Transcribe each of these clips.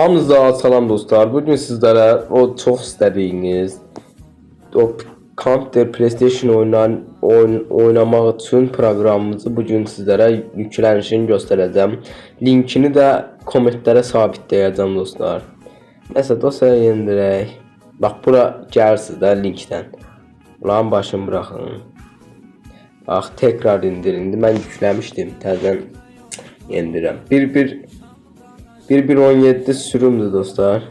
Hamınıza salam dostlar. Bugün sizlere o çok istediğiniz o Counter PlayStation oynamak için programımızı bugün sizlere yüklenişini göstereceğim. Linkini de komentlere sabitleyeceğim dostlar. Neyse dosyayı indirək. Bak bura gəlsiz də linkdən. Ulan başını bırakın. Bak tekrar indirin. Ben yüklemiştim. Təzədən indirəm. 1.17 sürümdür dostlar.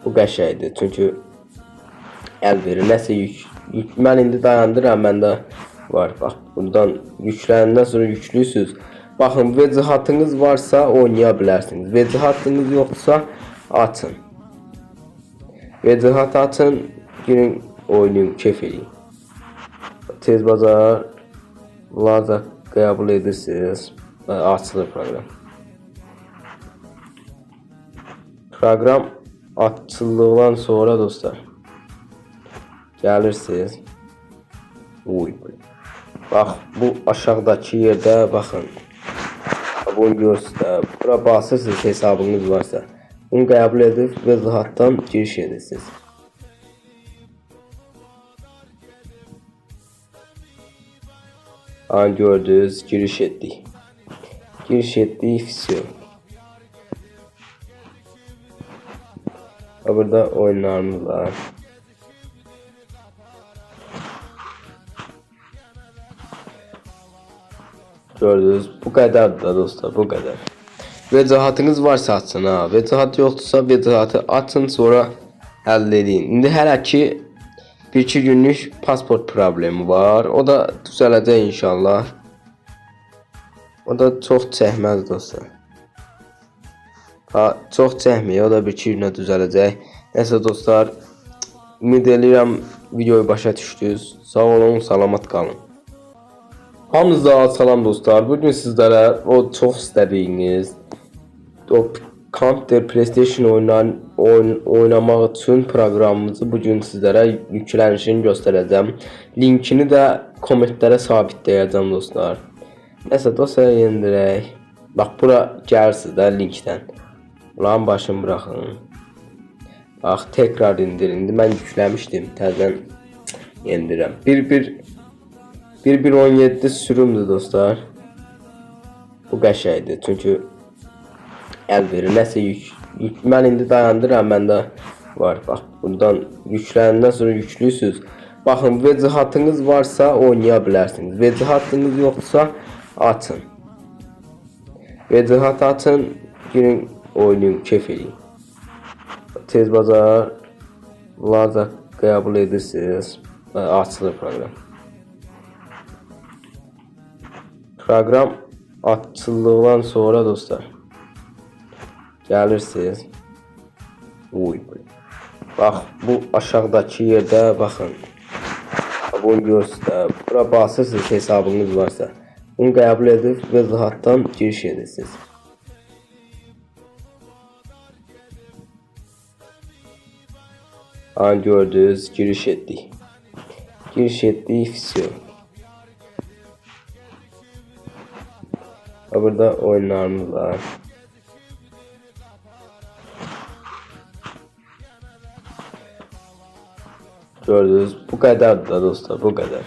Bu qəşəngdir çünkü el verir. Nəsə mən indi dayandıram, məndə var. Bax buradan yüklənəndən sonra yüklüsüz. Baxın, vecihatınız varsa oynaya bilərsiniz. Vecihatınız yoxsa açın. Vecihat açın, girin oynayın, keyf edin. Tez bazar lazım qəbul edirsiniz. Açılır proqram. Program açıldıktan sonra dostlar gelirsiniz. Bak bu aşağıdaki yerde bakın. Bunu görürsünüz. Bura basırsınız hesabınız varsa. Bunu qəbul edip vecihattan giriş edirsiniz. An gördünüz, giriş ettik. Giriş ettik, fisiyon. Burada oyunlarımız var. Gördünüz, bu kadar da dostlar, bu kadar. Vecihatınız varsa açın ha. Vecihat yoksa vecihatı açın, sonra əldə edin. İndi hələ ki 1-2 günlük pasport problemi var. O da düzələcək inşallah. O da çox çəkməz dostlar. Çox çəkmir, o da 1-2 günə düzələcək. Neyse dostlar, ümid edirəm videoyu başa düşdünüz. Sağ olun, salamat qalın. Hamınıza salam dostlar. Bugün sizlere o çok istediğiniz o Counter PlayStation oynamak için programımızı bugün sizlere yüklenişini göstereceğim. Linkini de komentlere sabitleyeceğim dostlar. Neyse dosyayı indirək. Bak bura gəlsiz də linkdən. Ulan başını bırakın. Bak tekrar indirin. Ben yüklemiştim. Təzədən indirəm. 1.17 sürümdür dostlar. Bu qəşəngdir çünkü el verir. Nəsə mən indi dayandıram, məndə var. Bax buradan yüklənəndən sonra yüklüsüz. Baxın, vecihatınız varsa oynaya bilərsiniz. Vecihatınız yoxsa açın. Vecihat açın, girin oynayın, keyf edin. Tez bazar lazım qəbul edirsiniz. Açılır proqram. Program açıldıktan sonra dostlar gelirsiniz. Bak bu aşağıdaki yerde bakın. Bunu görürsünüz. Bura basırsınız hesabınız varsa. Bunu qəbul edip vecihattan giriş edirsiniz. An gördünüz, giriş ettik. Giriş ettik, fisiyon. Burada oyunlarımız var. Gördünüz, bu kadar da dostlar, bu kadar.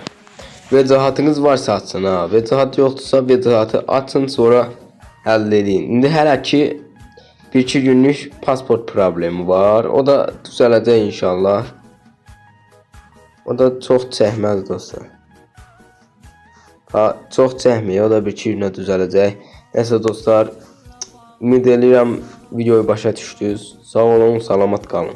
Vecihatınız varsa açın ha. Vecihat yoksa vecihatı açın, sonra əldə edin. İndi hələ ki 1-2 günlük pasport problemi var. O da düzələcək inşallah. O da çox çəkməz dostlar. Çox çəkmir, o da 1-2 günə düzələcək. Neyse dostlar, ümid edirəm videoyu başa düşdünüz. Sağ olun, salamat qalın.